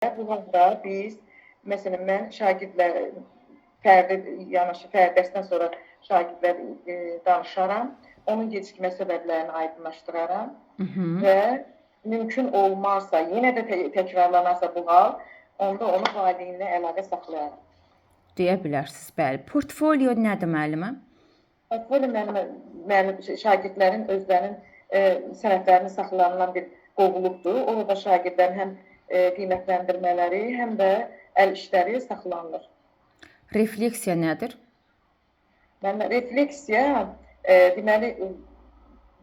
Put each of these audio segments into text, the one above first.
Bununla biz, məsələn, mən şagirdlər fərdi yanaşı dərsdən sonra şagirdlər danışaram, onun gecikmə səbəblərini aydınlaşdıraram və mümkün olmazsa, yenə də təkrarlanarsa bu hal, onda onu valideynlə əlaqə saxlayaram. Deyə bilərsiniz, bəli. Portfolio nədir müəllimə? Portfolio mənim şagirdlərin özlərinin sənədlərini saxlanılan bir qovluqdur. Orada şagirdlərin həm qiymətləndirmələri, həm də əl işləri saxlanılır. Refleksiya nədir? Refleksiya, deməli,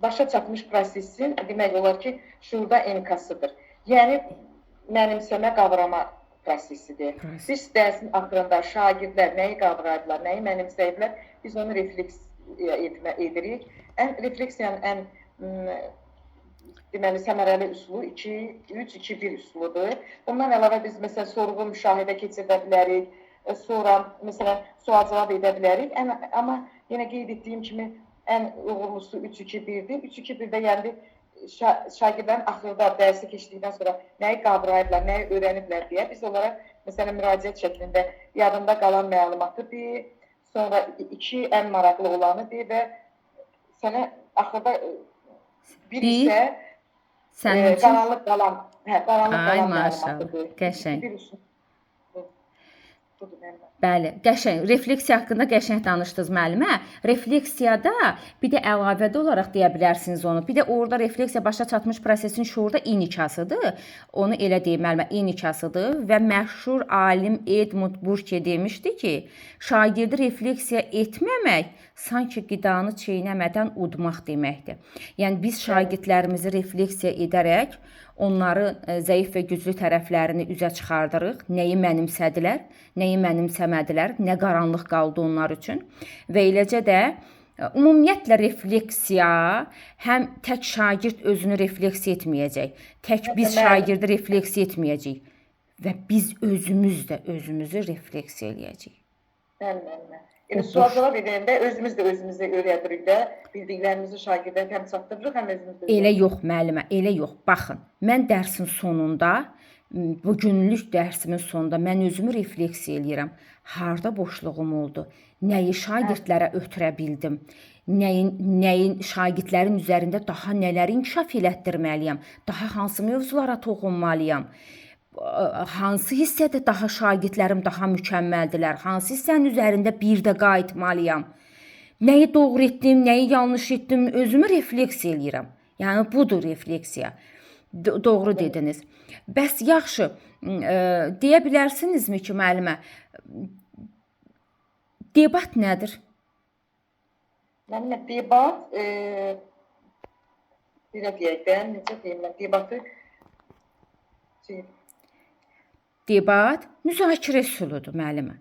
başa çatmış prosesin, demək olar ki, şuurda enkasıdır. Yəni, mənimsəmə qavrama prosesidir. Biz dərsin axırında şagirdlər nəyi qavraydılar, nəyi mənimsəydilər, biz onu refleksiya edirik. Refleksiyanın ən deməli, səmərəli üsulu 2-3-2-1 üsuludur. Bundan əlavə biz, məsələn, sorğu müşahidə keçirdə bilərik, sonra, məsələn, sual-cavab edə bilərik. Amma yenə qeyd etdiyim kimi, ən uğurlusu 3-2-1-dir. 3-2-1-də yəni şagirdlərin axırda dərsi keçdikdən sonra nəyi qavrayıblar, nəyi öyrəniblər deyə biz onlara, məsələn, müraciət şəklində yadında qalan məlumatı deyir, sonra 2 ən maraqlı olanı deyir və sənə axırda bir isə qaranlıq qalan məlumatı deyir. Qəşəng. Bəli, qəşəng. Refleksiya haqqında qəşəng danışdınız müəllimə. Refleksiyada bir də əlavədə olaraq deyə bilərsiniz onu. Bir də orada refleksiya başa çatmış prosesin şuurda inikasıdır. Onu elə deyim müəllimə, inikasıdır və məşhur alim Edmund Burke demişdi ki, şagirdi refleksiya etməmək sanki qidanı çeynəmədən udmaq deməkdir. Yəni biz şagirdlərimizi refleksiya edərək onların zəif və güclü tərəflərini üzə çıxardırıq. Nəyi mənimsədilər, nəyi mənimsəmədilər, nə qaranlıq qaldı onlar üçün. Və eləcə də ümumiyyətlə refleksiya həm tək şagird özünü refleksiya etməyəcək, tək biz şagirdi refleksiya etməyəcəyik və biz özümüz də özümüzü refleksiya eləyəcəyik. Bəli. Yəni, sual-cavab edəndə özümüz də özümüzə öyrədirik də, bildiklərimizi şagirdlərə həm çatdırırıq, həm özümüz də. Elə yox, müəllimə, elə yox. Baxın, mən dərsin sonunda, bu günlük dərsimin sonunda mən özümü refleksiya eləyirəm. Harda boşluğum oldu? Nəyi şagirdlərə ötürə bildim? Nəyin şagirdlərin üzərində daha nələri inkişaf elətdirməliyəm? Daha hansı mövzulara toxunmalıyam? Hansı hissədə daha şagirdlərim daha mükəmməldirlər? Hansı hissənin üzərində bir də qayıtmalıyam? Nəyi doğru etdim, nəyi yanlış etdim, özümü refleksiya eləyirəm. Yəni budur refleksiya. Doğru dediniz. Bəs yaxşı, deyə bilərsinizmi ki, müəllimə, debat nədir? Müəllimə, debat, belə deyək də, necə deyim mən, debatı Debat müzakirə üsuludur, müəllimə.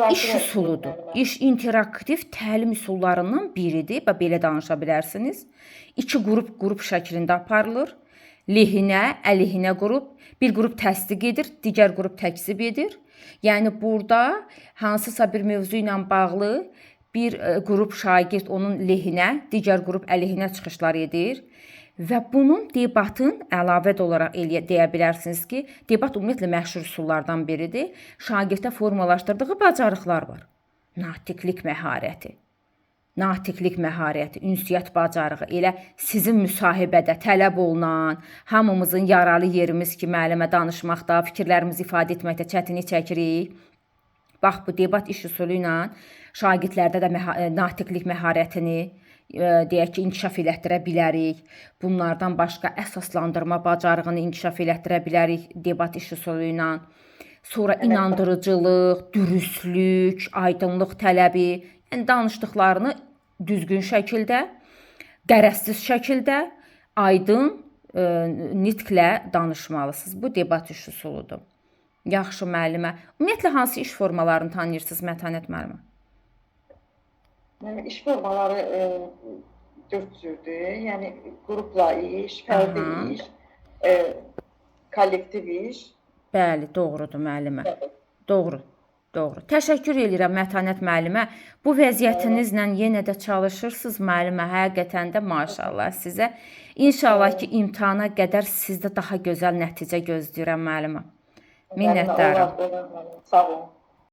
İş üsuludur. İş interaktiv təlim üsullarından biridir. Belə danışa bilərsiniz. 2 qrup şəklində aparılır. Lehinə, əleyhinə qrup. Bir qrup təsdiq edir, digər qrup təkzib edir. Yəni burada hansısa bir mövzu ilə bağlı bir qrup şagird onun lehinə, digər qrup əleyhinə çıxışlar edir. Və bunun debatın əlavə olaraq deyə bilərsiniz ki, debat ümumiyyətlə məşhur üsullardan biridir. Şagirdə formalaşdırdığı bacarıqlar var. Natiqlik məharəti, ünsiyyət bacarığı, elə sizin müsahibədə tələb olunan, hamımızın yaralı yerimiz ki, müəllimə danışmaqda, fikirlərimizi ifadə etməkdə çətinlik çəkirik. Bax, bu debat iş üsulu ilə şagirdlərdə də natiqlik məharətini deyək ki, inkişaf elətdirə bilərik. Bunlardan başqa əsaslandırma bacarığını inkişaf elətdirə bilərik debat iş üsulu ilə. Sonra inandırıcılıq, dürüstlük, aydınlıq tələbi, yəni danışdıqlarını düzgün şəkildə, qərəzsiz şəkildə, aydın nitqlə danışmalısınız. Bu debat iş üsuludur. Yaxşı müəllimə. Ümumiyyətlə hansı iş formalarını tanıyırsınız Mətanət müəllimə? İş formaları 4 cürdür. Yəni qrupla iş, fərdi iş, kollektiv iş. Bəli, doğrudur müəllimə. Doğru. Təşəkkür edirəm Mətanət müəllimə. Bu vəziyyətinizlə yenə də çalışırsınız müəllimə. Həqiqətən də maşallah sizə. İnşallah ki, imtahana qədər sizdə daha gözəl nəticə gözləyirəm müəllimə. Minnətdaram. Sağ olun.